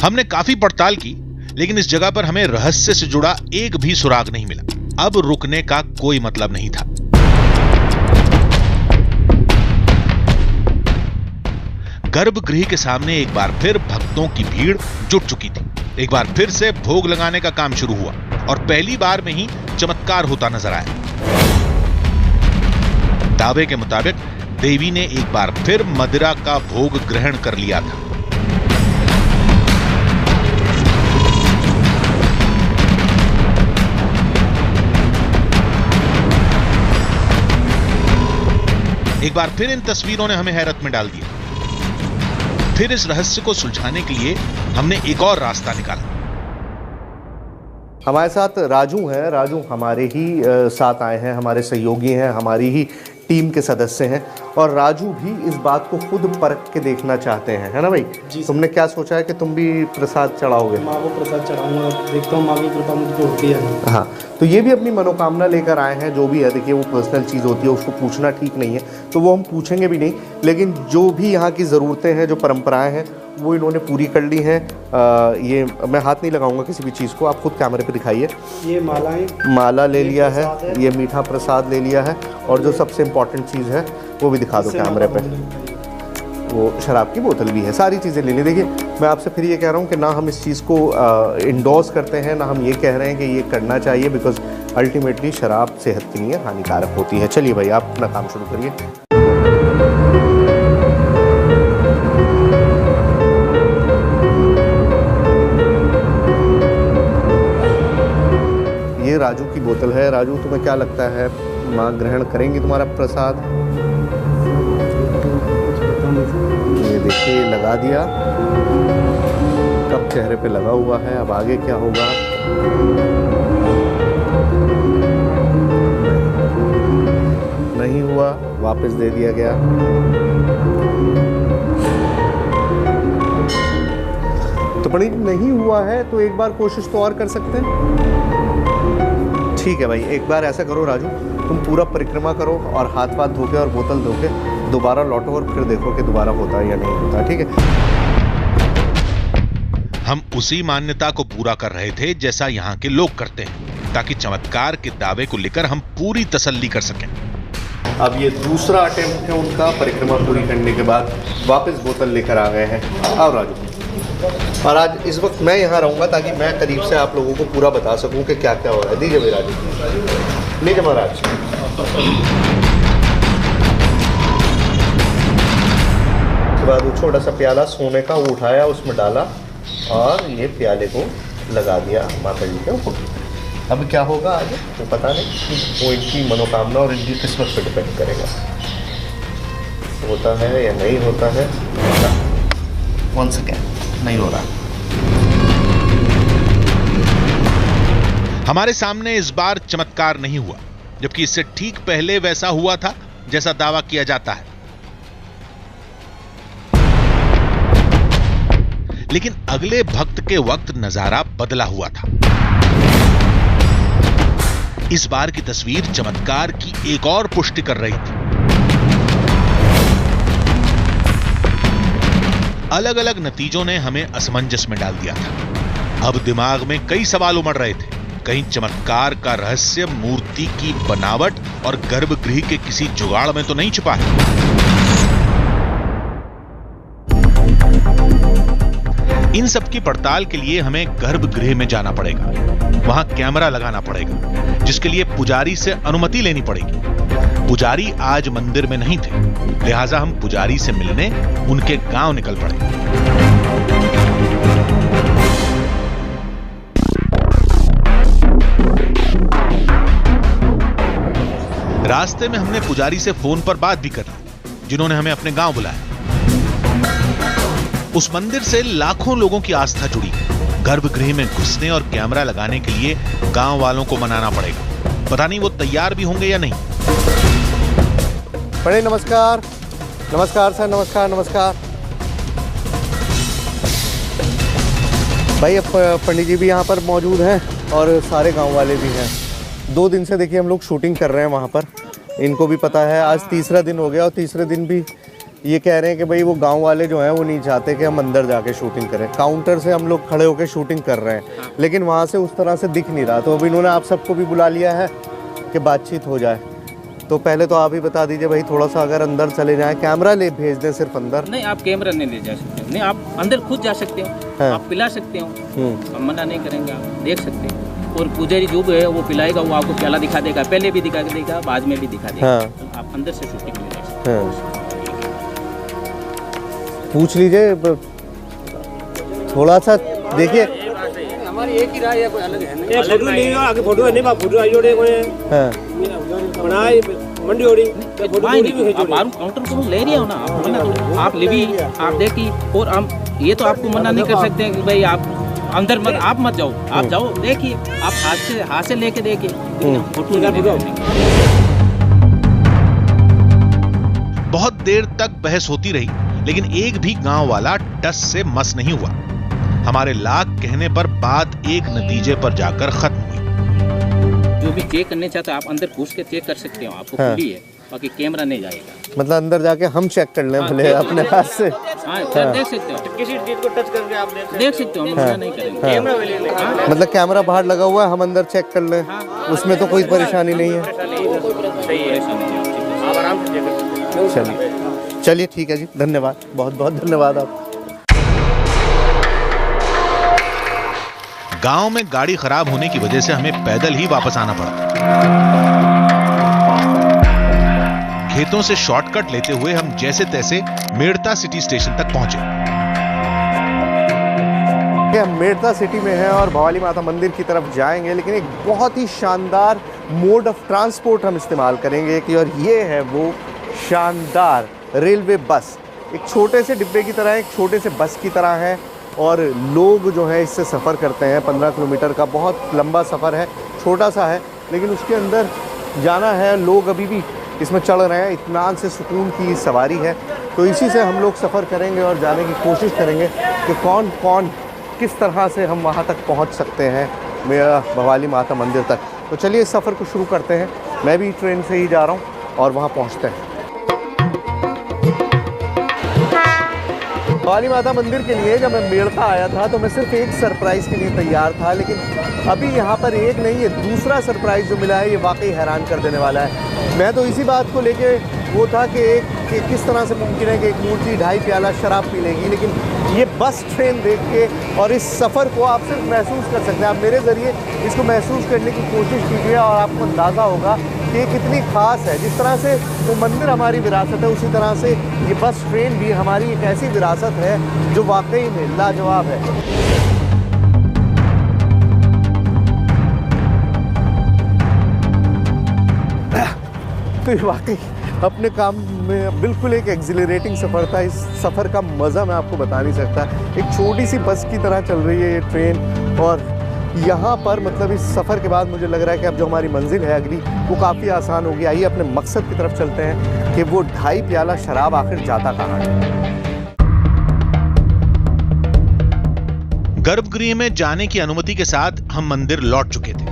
हमने काफी पड़ताल की, लेकिन इस जगह पर हमें रहस्य से जुड़ा एक भी सुराग नहीं मिला। अब रुकने का कोई मतलब नहीं था। गर्भगृह के सामने एक बार फिर भक्तों की भीड़ जुट चुकी थी। एक बार फिर से भोग लगाने का काम शुरू हुआ और पहली बार में ही चमत्कार होता नजर आया। दावे के मुताबिक देवी ने एक बार फिर मदिरा का भोग ग्रहण कर लिया था। एक बार फिर इन तस्वीरों ने हमें हैरत में डाल दिया। फिर इस रहस्य को सुलझाने के लिए हमने एक और रास्ता निकाला। हमारे साथ राजू हैं। राजू हमारे ही साथ आए हैं, हमारे सहयोगी हैं, हमारी ही टीम के सदस्य हैं और राजू भी इस बात को खुद परख के देखना चाहते हैं, है ना भाई? जी। तुमने क्या सोचा है कि तुम भी प्रसाद चढ़ाओगे? माँ को प्रसाद चढ़ाऊंगा, देखता हूँ माँ की कृपा मुझको होती है। हाँ, तो ये भी अपनी मनोकामना लेकर आए हैं। जो भी है, देखिए वो पर्सनल चीज़ होती है, उसको पूछना ठीक नहीं है, तो वो हम पूछेंगे भी नहीं। लेकिन जो भी यहाँ की ज़रूरतें हैं, जो परंपराएं हैं, वो इन्होंने पूरी कर ली हैं। ये मैं हाथ नहीं लगाऊंगा किसी भी चीज़ को, आप खुद कैमरे पे दिखाइए। ये माला ले लिया है, ये मीठा प्रसाद ले लिया है और जो सबसे इम्पोर्टेंट चीज़ है वो भी दिखा दो कैमरे पे, वो शराब की बोतल भी है। सारी चीज़ें ले ली। देखिए मैं आपसे फिर ये कह रहा हूँ कि ना हम इस चीज़ को इंडोर्स करते हैं, ना हम ये कह रहे हैं कि ये करना चाहिए, बिकॉज अल्टीमेटली शराब सेहत के लिए हानिकारक होती है। चलिए भाई, आप अपना काम शुरू करिए। ये राजू की बोतल है। राजू, तुम्हें क्या लगता है, माँ ग्रहण करेंगी तुम्हारा प्रसाद? ये देखिए, लगा दिया, कब चेहरे पे लगा हुआ है। अब आगे क्या होगा? नहीं हुआ, वापस दे दिया गया। तो बड़ी नहीं हुआ है तो एक बार कोशिश तो और कर सकते हैं। ठीक है भाई, एक बार ऐसा करो राजू, तुम पूरा परिक्रमा करो और हाथ पाथ धो के और बोतल धो के दोबारा लौटो और फिर देखो कि दोबारा होता है या नहीं होता। ठीक है? हम उसी मान्यता को पूरा कर रहे थे जैसा यहाँ के लोग करते हैं, ताकि चमत्कार के दावे को लेकर हम पूरी तसल्ली कर सकें। अब ये दूसरा अटेम्प्ट है उनका। परिक्रमा पूरी करने के बाद वापस बोतल लेकर आ गए हैं। आओ राजू। और आज इस वक्त मैं यहाँ रहूँगा ताकि मैं करीब से आप लोगों को पूरा बता सकूँ कि क्या क्या हो रहा है। दीजिए भाई राजू। लीजिए महाराज। उसके बाद वो छोटा सा प्याला सोने का वो उठाया, उसमें डाला और ये प्याले को लगा दिया माता जी के ऊपर। अब क्या होगा आगे तो पता नहीं, वो इनकी मनोकामना और इनकी किस्मत पर डिपेंड करेगा, होता है या नहीं होता है। वंस अगेन नहीं हो रहा। हमारे सामने इस बार चमत्कार नहीं हुआ, जबकि इससे ठीक पहले वैसा हुआ था जैसा दावा किया जाता है। लेकिन अगले भक्त के वक्त नजारा बदला हुआ था। इस बार की तस्वीर चमत्कार की एक और पुष्टि कर रही थी। अलग अलग नतीजों ने हमें असमंजस में डाल दिया था। अब दिमाग में कई सवाल उमड़ रहे थे। कहीं चमत्कार का रहस्य मूर्ति की बनावट और गर्भगृह के किसी जुगाड़ में तो नहीं छिपा है? इन सब की पड़ताल के लिए हमें गर्भगृह में जाना पड़ेगा। वहां कैमरा लगाना पड़ेगा, जिसके लिए पुजारी से अनुमति लेनी पड़ेगी। पुजारी आज मंदिर में नहीं थे, लिहाजा हम पुजारी से मिलने उनके गांव निकल पड़े। रास्ते में हमने पुजारी से फोन पर बात भी कर ली, जिन्होंने हमें अपने गांव बुलाया। उस मंदिर से लाखों लोगों की आस्था जुड़ी है। गर्भगृह में घुसने और कैमरा लगाने के लिए गांव वालों को मनाना पड़ेगा। पता नहीं वो तैयार भी होंगे या नहीं। बड़े नमस्कार। नमस्कार सर, नमस्कार नमस्कार। भाई अब पंडित जी भी यहाँ पर मौजूद हैं और सारे गांव वाले भी हैं। 2 दिन से देखिए हम लोग शूटिंग कर रहे हैं वहाँ पर। इनको भी पता है, आज तीसरा दिन हो गया और तीसरे दिन भी ये कह रहे हैं कि भाई वो गांव वाले जो हैं वो नहीं चाहते कि हम अंदर जाके शूटिंग करें। काउंटर से हम लोग खड़े होकर शूटिंग कर रहे हैं, लेकिन वहाँ से उस तरह से दिख नहीं रहा। तो अब इन्होंने आप सबको भी बुला लिया है कि बातचीत हो जाए। तो पहले तो आप ही बता दीजिए भाई, थोड़ा सा अगर अंदर चले जाएं, कैमरा ले भेज दें सिर्फ अंदर। नहीं, आप कैमरा नहीं ले जा सकते, नहीं आप अंदर खुद जा सकते हो, आप पिला सकते हो, हम मना नहीं करेंगे, आप देख सकते हो। और पुजारी जो भी है वो पिलाएगा, वो आपको प्याला दिखा देगा, पहले भी दिखा देगा, बाद में भी दिखा देगा। तो आप अंदर से शूटिंग में ले सकते हो। पूछ लीजिए थोड़ा सा, देखिए हमारी एक ही राय है, कोई अलग है नहीं। फोटो नहीं आगे फोटो है नहीं बा, फोटो आई जोड़े कोई है बनाई मंडी ओड़ी फोटो भी है जोड़े। आप काउंटर पर ले रही हो ना, आप मना तो आप लेवी आप देखी। और हम ये तो आपको मना नहीं कर सकते कि भाई आप अंदर मत, आप मत जाओ, आप जाओ देखिए, आप हाथ से लेके देखिए फोटो। बहुत देर तक बहस होती रही, लेकिन एक भी गांव वाला टस से मस नहीं हुआ। हमारे लाख कहने पर बात एक नतीजे पर जाकर खत्म हुई। जो भी चेक करने चाहते हो आप अंदर घुस के चेक कर सकते हो, आपको खुली है, बाकी कैमरा नहीं जाएगा। मतलब अंदर जाके हम चेक कर लें भले अपने हाथ से। देख सकते हो, किसी चीज को टच करके आप देख सकते हो, हम मना नहीं करेंगे। कैमरा मतलब कैमरा बाहर लगा हुआ है, हम अंदर चेक कर लें, उसमें तो कोई परेशानी नहीं है। चलिए ठीक है जी, धन्यवाद, बहुत बहुत धन्यवाद आप। गांव में गाड़ी खराब होने की वजह से हमें पैदल ही वापस आना पड़ा। खेतों से शॉर्टकट लेते हुए हम जैसे तैसे मेड़ता सिटी स्टेशन तक पहुंचे। हम मेड़ता सिटी में हैं और भवाली माता मंदिर की तरफ जाएंगे, लेकिन एक बहुत ही शानदार मोड ऑफ ट्रांसपोर्ट हम इस्तेमाल करेंगे कि, और ये है वो शानदार रेलवे बस। एक छोटे से डिब्बे की तरह, एक छोटे से बस की तरह है, और लोग जो है इससे सफ़र करते हैं। 15 किलोमीटर का बहुत लंबा सफ़र है, छोटा सा है, लेकिन उसके अंदर जाना है। लोग अभी भी इसमें चढ़ रहे हैं, इत्मीनान से सुकून की सवारी है। तो इसी से हम लोग सफ़र करेंगे और जाने की कोशिश करेंगे कि कौन कौन किस तरह से हम वहाँ तक पहुँच सकते हैं, मेरा भवाली माता मंदिर तक। तो चलिए इस सफ़र को शुरू करते हैं। मैं भी ट्रेन से ही जा रहा हूँ और वहाँ पहुँचते हैं। भवाली माता मंदिर के लिए जब मैं मेड़ता आया था तो मैं सिर्फ एक सरप्राइज़ के लिए तैयार था, लेकिन अभी यहाँ पर एक नहीं है, दूसरा सरप्राइज़ जो मिला है ये वाकई हैरान कर देने वाला है। मैं तो इसी बात को लेके वो था कि किस तरह से मुमकिन है कि एक मूर्ति 2.5 प्याला शराब पी लेगी, लेकिन ये बस ट्रेन देख के और इस सफ़र को आप सिर्फ महसूस कर सकते हैं। आप मेरे ज़रिए इसको महसूस करने की कोशिश कीजिए और आपको अंदाज़ा होगा कि ये कितनी ख़ास है। जिस तरह से वो मंदिर हमारी विरासत है, उसी तरह से ये बस ट्रेन भी हमारी एक ऐसी विरासत है जो वाकई में लाजवाब है। तो ये वाकई अपने काम में बिल्कुल एक एक्सिलरेटिंग सफ़र था। इस सफ़र का मज़ा मैं आपको बता नहीं सकता। एक छोटी सी बस की तरह चल रही है ये ट्रेन, और यहाँ पर मतलब इस सफ़र के बाद मुझे लग रहा है कि अब जो हमारी मंजिल है अगली, वो काफ़ी आसान होगी। आइए अपने मकसद की तरफ चलते हैं कि वो 2.5 प्याला शराब आखिर जाता कहाँ है। गर्भगृह में जाने की अनुमति के साथ हम मंदिर लौट चुके थे,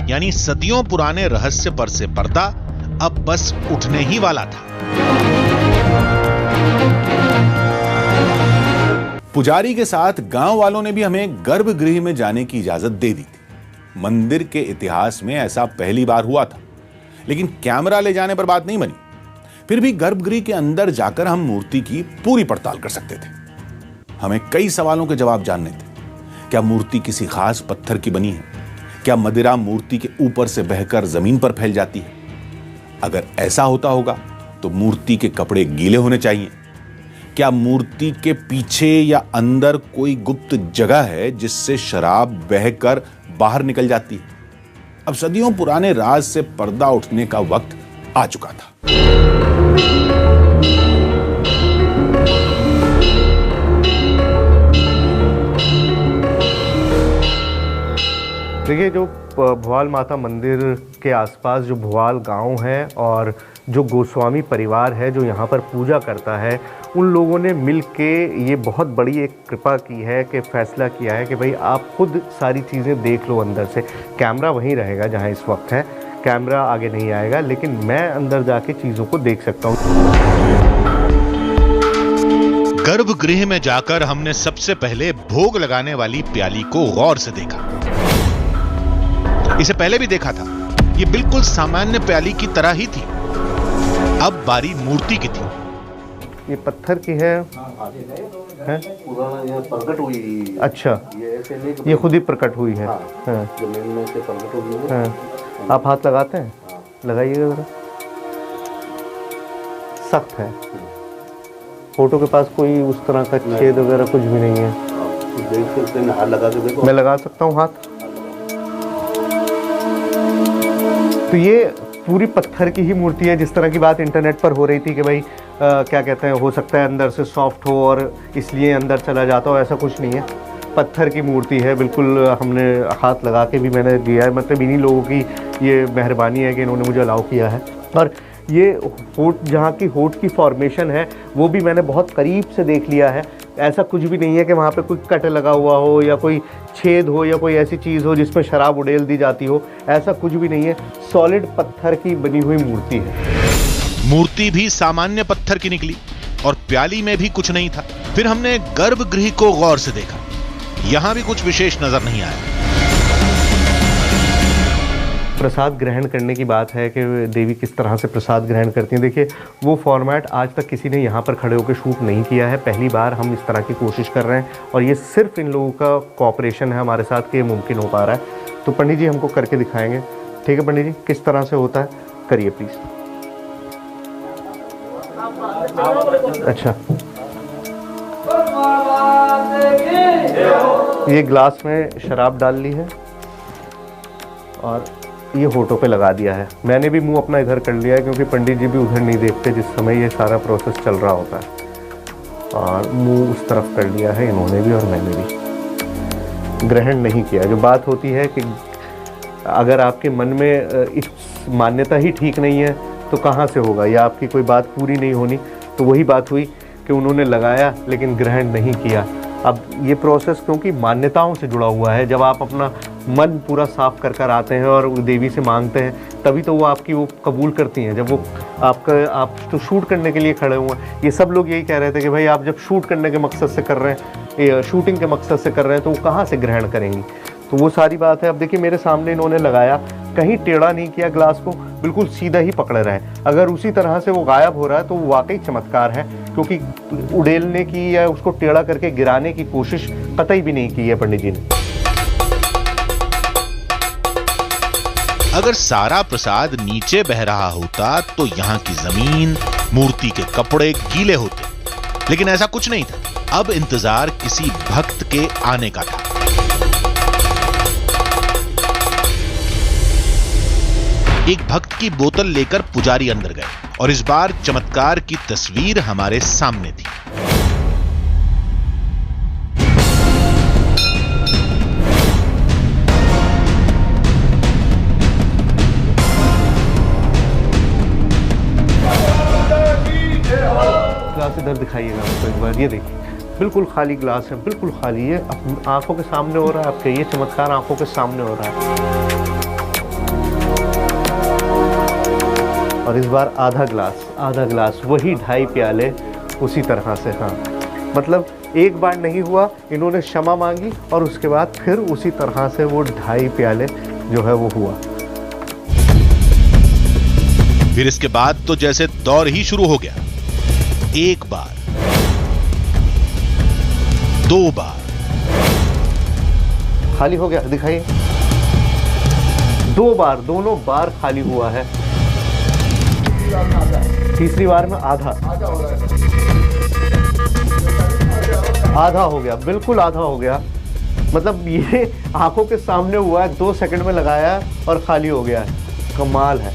यानी सदियों पुराने रहस्य पर से पर्दा अब बस उठने ही वाला था। पुजारी के साथ गांव वालों ने भी हमें गर्भगृह में जाने की इजाजत दे दी थी। मंदिर के इतिहास में ऐसा पहली बार हुआ था, लेकिन कैमरा ले जाने पर बात नहीं बनी। फिर भी गर्भगृह के अंदर जाकर हम मूर्ति की पूरी पड़ताल कर सकते थे। हमें कई सवालों के जवाब जानने थे। क्या मूर्ति किसी खास पत्थर की बनी है? क्या मदिरा मूर्ति के ऊपर से बहकर जमीन पर फैल जाती है? अगर ऐसा होता होगा तो मूर्ति के कपड़े गीले होने चाहिए। क्या मूर्ति के पीछे या अंदर कोई गुप्त जगह है जिससे शराब बहकर बाहर निकल जाती है? अब सदियों पुराने राज से पर्दा उठने का वक्त आ चुका था। देखिए, जो भवाल माता मंदिर के आसपास जो भवाल गांव है और जो गोस्वामी परिवार है जो यहाँ पर पूजा करता है, उन लोगों ने मिल के ये बहुत बड़ी एक कृपा की है कि फ़ैसला किया है कि भाई आप खुद सारी चीज़ें देख लो अंदर से। कैमरा वहीं रहेगा जहाँ इस वक्त है, कैमरा आगे नहीं आएगा, लेकिन मैं अंदर जाके चीज़ों को देख सकता हूँ। गर्भगृह में जाकर हमने सबसे पहले भोग लगाने वाली प्याली को गौर से देखा। इसे पहले भी देखा था, ये बिल्कुल सामान्य प्याली की तरह ही थी। अब बारी मूर्ति की थी। ये पत्थर की है? प्रकट हुई। अच्छा, ये खुद ही प्रकट हुई है। जमीन में से प्रकट हुई है। आप हाथ लगाते हैं? लगाइएगा जरा। सख्त है। फोटो के पास कोई उस तरह का छेद वगैरह कुछ भी नहीं है। देख सकते हैं, हाथ लगा के देखो। मैं लगा सकता हूँ हाथ। तो ये पूरी पत्थर की ही मूर्ति है। जिस तरह की बात इंटरनेट पर हो रही थी कि भाई क्या कहते हैं, हो सकता है अंदर से सॉफ्ट हो और इसलिए अंदर चला जाता हो, ऐसा कुछ नहीं है। पत्थर की मूर्ति है बिल्कुल। हमने हाथ लगा के भी मैंने दिया है, मतलब इन्हीं लोगों की ये मेहरबानी है कि इन्होंने मुझे अलाउ किया है। और ये होठ, जहाँ की होठ की फॉर्मेशन है वो भी मैंने बहुत करीब से देख लिया है। ऐसा कुछ भी नहीं है कि वहाँ पे कोई कट लगा हुआ हो या कोई छेद हो या कोई ऐसी चीज़ हो जिसमें शराब उड़ेल दी जाती हो, ऐसा कुछ भी नहीं है। सॉलिड पत्थर की बनी हुई मूर्ति है। मूर्ति भी सामान्य पत्थर की निकली और प्याली में भी कुछ नहीं था। फिर हमने गर्भगृह को गौर से देखा। यहां भी कुछ विशेष नजर नहीं आया। प्रसाद ग्रहण करने की बात है कि देवी किस तरह से प्रसाद ग्रहण करती हैं। देखिए, वो फॉर्मेट आज तक किसी ने यहाँ पर खड़े होकर शूट नहीं किया है। पहली बार हम इस तरह की कोशिश कर रहे हैं और ये सिर्फ इन लोगों का कोऑपरेशन है हमारे साथ कि ये मुमकिन हो पा रहा है। तो पंडित जी हमको करके दिखाएंगे। ठीक है पंडित जी, किस तरह से होता है करिए प्लीज़। अच्छा, ये ग्लास में शराब डाल ली है और ये होठों पे लगा दिया है। मैंने भी मुंह अपना इधर कर लिया है क्योंकि पंडित जी भी उधर नहीं देखते जिस समय ये सारा प्रोसेस चल रहा होता है, और मुंह उस तरफ कर लिया है इन्होंने भी और मैंने भी। ग्रहण नहीं किया। जो बात होती है कि अगर आपके मन में इस मान्यता ही ठीक नहीं है तो कहाँ से होगा, या आपकी कोई बात पूरी नहीं होनी। तो वही बात हुई कि उन्होंने लगाया लेकिन ग्रहण नहीं किया। अब ये प्रोसेस क्योंकि मान्यताओं से जुड़ा हुआ है, जब आप अपना मन पूरा साफ कर आते हैं और देवी से मांगते हैं तभी तो वो आपकी वो कबूल करती हैं। जब वो आप तो शूट करने के लिए खड़े हुए हैं। ये सब लोग यही कह रहे थे कि भाई आप जब शूट करने के मकसद से कर रहे हैं, शूटिंग के मकसद से कर रहे हैं, तो वो कहाँ से ग्रहण करेंगी। तो वो सारी बात है। अब देखिए, मेरे सामने इन्होंने लगाया, कहीं टेढ़ा नहीं किया ग्लास को, बिल्कुल सीधा ही पकड़े रहे। अगर उसी तरह से वो गायब हो रहा है तो वो वाकई चमत्कार है, क्योंकि उड़ेलने की या उसको टेढ़ा करके गिराने की कोशिश कतई भी नहीं की है पंडित जी ने। अगर सारा प्रसाद नीचे बह रहा होता तो यहाँ की जमीन, मूर्ति के कपड़े गीले होते, लेकिन ऐसा कुछ नहीं था। अब इंतजार किसी भक्त के आने का था। एक भक्त की बोतल लेकर पुजारी अंदर गए और इस बार चमत्कार की तस्वीर हमारे सामने थी। ग्लास इधर दिखाइएगा आपको एक बार। ये देखिए, बिल्कुल खाली ग्लास है, बिल्कुल खाली है। आंखों के सामने हो रहा है आपके, ये चमत्कार आंखों के सामने हो रहा है। और इस बार आधा ग्लास वही 2.5 प्याले उसी तरह से। हाँ, मतलब एक बार नहीं हुआ, इन्होंने क्षमा मांगी और उसके बाद फिर उसी तरह से वो 2.5 प्याले जो है वो हुआ। फिर इसके बाद तो जैसे दौर ही शुरू हो गया। एक बार, 2 बार, खाली हो गया, दिखाइए। 2 बार, दोनों बार खाली हुआ है। तीसरी बार में आधा हो गया, बिल्कुल आधा हो गया। मतलब ये आंखों के सामने हुआ है, 2 सेकंड में लगाया और खाली हो गया है। कमाल है।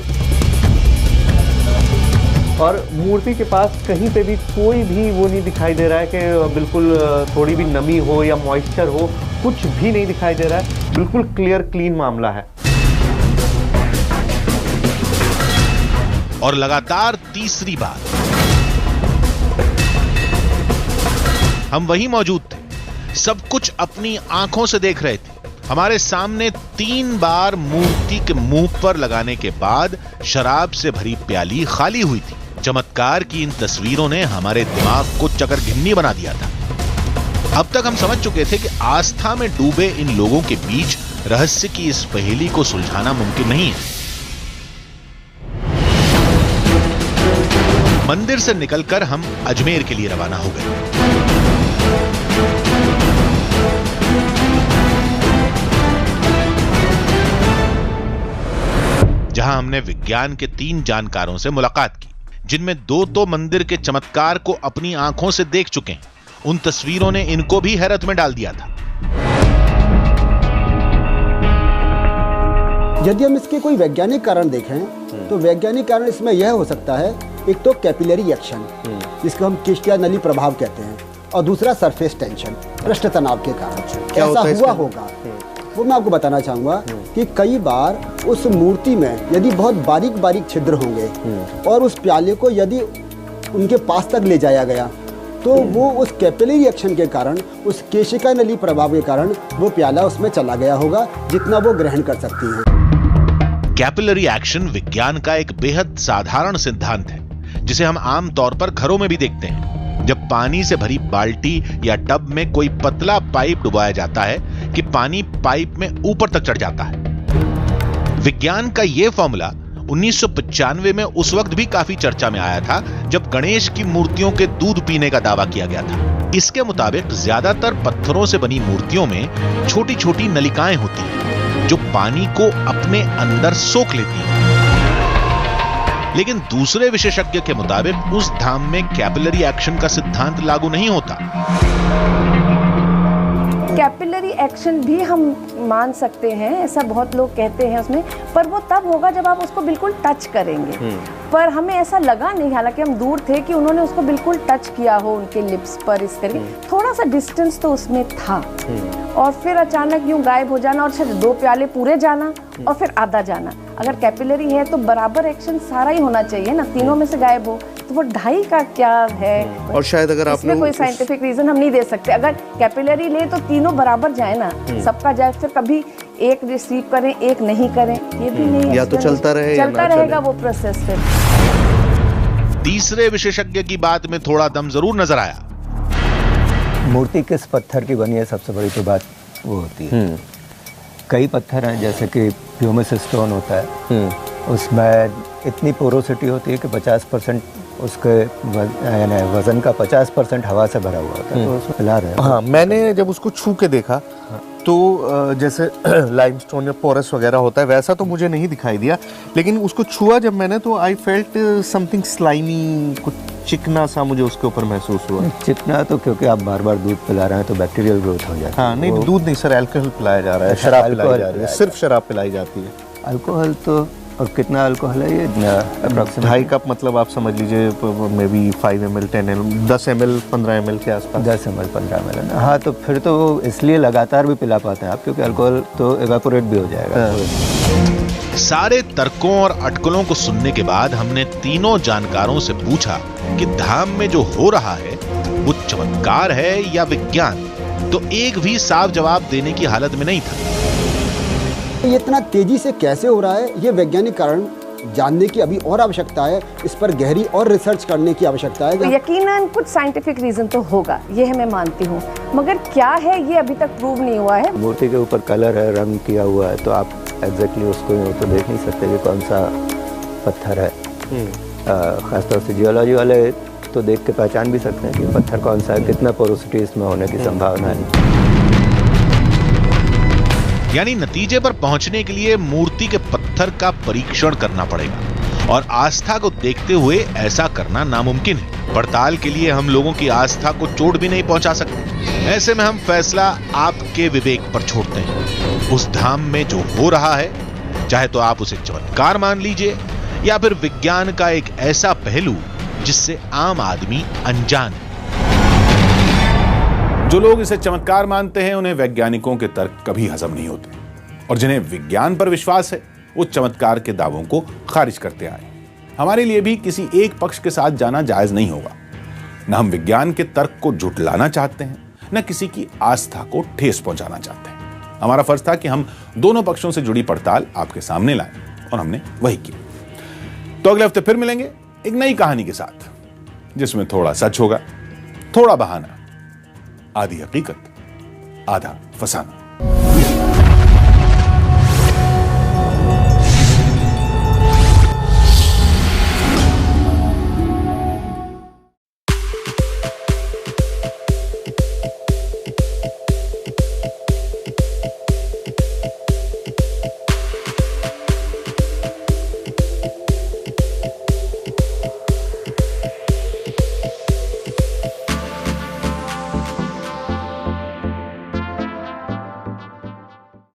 और मूर्ति के पास कहीं पे भी कोई भी वो नहीं दिखाई दे रहा है कि बिल्कुल थोड़ी भी नमी हो या मॉइस्चर हो, कुछ भी नहीं दिखाई दे रहा है। बिल्कुल क्लियर क्लीन मामला है। और लगातार तीसरी बार हम वहीं मौजूद थे, सब कुछ अपनी आंखों से देख रहे थे। हमारे सामने 3 बार मूर्ति के मुंह पर लगाने के बाद शराब से भरी प्याली खाली हुई थी। चमत्कार की इन तस्वीरों ने हमारे दिमाग को चकरघिन्नी बना दिया था। अब तक हम समझ चुके थे कि आस्था में डूबे इन लोगों के बीच रहस्य की इस पहेली को सुलझाना मुमकिन नहीं है। मंदिर से निकलकर हम अजमेर के लिए रवाना हो गए। जहां हमने विज्ञान के 3 जानकारों से मुलाकात की, जिनमें 2 तो मंदिर के चमत्कार को अपनी आंखों से देख चुके हैं। उन तस्वीरों ने इनको भी हैरत में डाल दिया था। यदि हम इसके कोई वैज्ञानिक कारण देखें तो वैज्ञानिक कारण इसमें यह हो सकता है, एक तो कैपिलरी एक्शन जिसको हम किश्तिया नली प्रभाव कहते हैं, और दूसरा सरफेस टेंशन, पृष्ठ तनाव के कारण ऐसा हुआ होगा। वो मैं आपको बताना चाहूँगा कि कई बार उस मूर्ति में यदि बहुत बारीक बारीक छिद्र होंगे और उस प्याले को यदि उनके पास तक ले जाया गया तो वो उस कैपिलरी एक्शन के कारण, उस केशिका नली प्रभाव के कारण वो प्याला उसमें चला गया होगा जितना वो ग्रहण कर सकती है। कैपिलरी एक्शन विज्ञान का एक बेहद साधारण सिद्धांत है, जिसे हम आम तौर पर घरों में भी देखते हैं। जब पानी से भरी बाल्टी या टब में कोई पतला पाइप डुबाया जाता है कि पानी पाइप में ऊपर तक चढ़ जाता है। विज्ञान का यह फॉर्मूला 1995 में उस वक्त भी काफी चर्चा में आया था, जब गणेश की मूर्तियों के दूध पीने का दावा किया गया था। इसके मुताबिक ज्यादातर पत्थरों से बनी मूर्तियों में छोटी छोटी नलिकाएं होती हैं जो पानी को अपने अंदर सोख लेती हैं। लेकिन दूसरे विशेषज्ञ के मुताबिक उस धाम में कैपिलरी एक्शन का सिद्धांत लागू नहीं होता। कैपिलरी एक्शन भी हम मान सकते हैं, ऐसा बहुत लोग कहते हैं उसमें, पर वो तब होगा जब आप उसको बिल्कुल टच करेंगे। पर हमें ऐसा लगा नहीं, हालांकि हम दूर थे, कि उन्होंने उसको बिल्कुल टच किया हो उनके लिप्स पर इस करके। थोड़ा सा डिस्टेंस तो उसमें था और फिर अचानक यूं गायब हो जाना, और शायद 2 प्याले पूरे जाना और फिर आधा जाना। अगर कैपिलरी है तो बराबर एक्शन सारा ही होना चाहिए ना, तीनों में से गायब हो तो वो 2.5 का क्या है। और शायद अगर आपने कोई साइंटिफिक रीजन हम नहीं दे सकते। अगर कैपिलरी ले तो तीनों बराबर जाए ना, सबका जाए, फिर कभी एक रिसीव करें एक नहीं करें, ये भी नहीं, या तो चलता रहे, चलता रहेगा वो प्रोसेस। फिर तीसरे विशेषज्ञ की बात में थोड़ा दम जरूर नजर आया। मूर्ति किस पत्थर की बनी है, सबसे बड़ी तो बात वो होती है। कई पत्थर हैं, जैसे कि प्यूमिस स्टोन होता है, उसमें इतनी पोरोसिटी होती है कि 50% उसके वजन का 50% हवा से भरा हुआ होता है, तो उसमें पिला रहे हैं। हाँ, मैंने जब उसको छू के देखा तो जैसे लाइमस्टोन या पोरस वगैरह होता है वैसा तो मुझे नहीं दिखाई दिया, लेकिन उसको छुआ जब मैंने तो आई फेल्ट समथिंग स्लाइमी, कुछ चिकना सा मुझे उसके ऊपर महसूस हुआ। चिकना तो क्योंकि आप बार बार दूध पिला रहे हैं तो बैक्टीरियल ग्रोथ हो जाता है। हाँ, नहीं दूध नहीं सर, अल्कोहल पिलाया जा रहा है, शराब पिलाई जा रही है, सिर्फ शराब पिलाई जाती है। अल्कोहल तो, और कितना अल्कोहल है ये? अप्रॉक्सीमेट 2.5 कप, मतलब आप समझ लीजिए may be 5 ml, 10 ml, 10 ml, 15 ml के आसपास। 10 ml, 15 ml। हाँ, तो फिर तो इसलिए लगातार भी पिला पाते हैं आप, क्योंकि अल्कोहल तो एवापोरेट भी हो जाएगा। सारे तर्कों और अटकलों को सुनने के बाद हमने तीनों जानकारों से पूछा कि धाम में जो हो रहा है वो चमत्कार है या विज्ञान, तो एक भी साफ जवाब देने की हालत में नहीं था। ये इतना तेजी से कैसे हो रहा है, ये वैज्ञानिक कारण जानने की अभी और आवश्यकता है। इस पर गहरी और रिसर्च करने की आवश्यकता है। यकीनन कुछ साइंटिफिक रीजन तो होगा, ये है मैं मानती हूँ, मगर क्या है ये अभी तक प्रूव नहीं हुआ है। मूर्ति के ऊपर कलर है, रंग किया हुआ है, तो आप एग्जैक्टली उसको तो देख नहीं सकते कि कौन सा पत्थर है। खासतौर से जियोलॉजी वाले तो देख के पहचान भी सकते हैं कि पत्थर कौन सा है, कितना पोरोसिटी इसमें होने की संभावना है। यानी नतीजे पर पहुंचने के लिए मूर्ति के पत्थर का परीक्षण करना पड़ेगा, और आस्था को देखते हुए ऐसा करना नामुमकिन है। पड़ताल के लिए हम लोगों की आस्था को चोट भी नहीं पहुंचा सकते। ऐसे में हम फैसला आपके विवेक पर छोड़ते हैं। उस धाम में जो हो रहा है, चाहे तो आप उसे चमत्कार मान लीजिए या फिर विज्ञान का एक ऐसा पहलू जिससे आम आदमी अनजान है। जो लोग इसे चमत्कार मानते हैं उन्हें वैज्ञानिकों के तर्क कभी हजम नहीं होते, और जिन्हें विज्ञान पर विश्वास है वो चमत्कार के दावों को खारिज करते आए। हमारे लिए भी किसी एक पक्ष के साथ जाना जायज नहीं होगा। न हम विज्ञान के तर्क को झुटलाना चाहते हैं, न किसी की आस्था को ठेस पहुंचाना चाहते हैं। हमारा फर्ज था कि हम दोनों पक्षों से जुड़ी पड़ताल आपके सामने लाएं, और हमने वही किया। तो अगले हफ्ते फिर मिलेंगे एक नई कहानी के साथ, जिसमें थोड़ा सच होगा, थोड़ा बहाना, आधी हकीकत, आधा फसाना।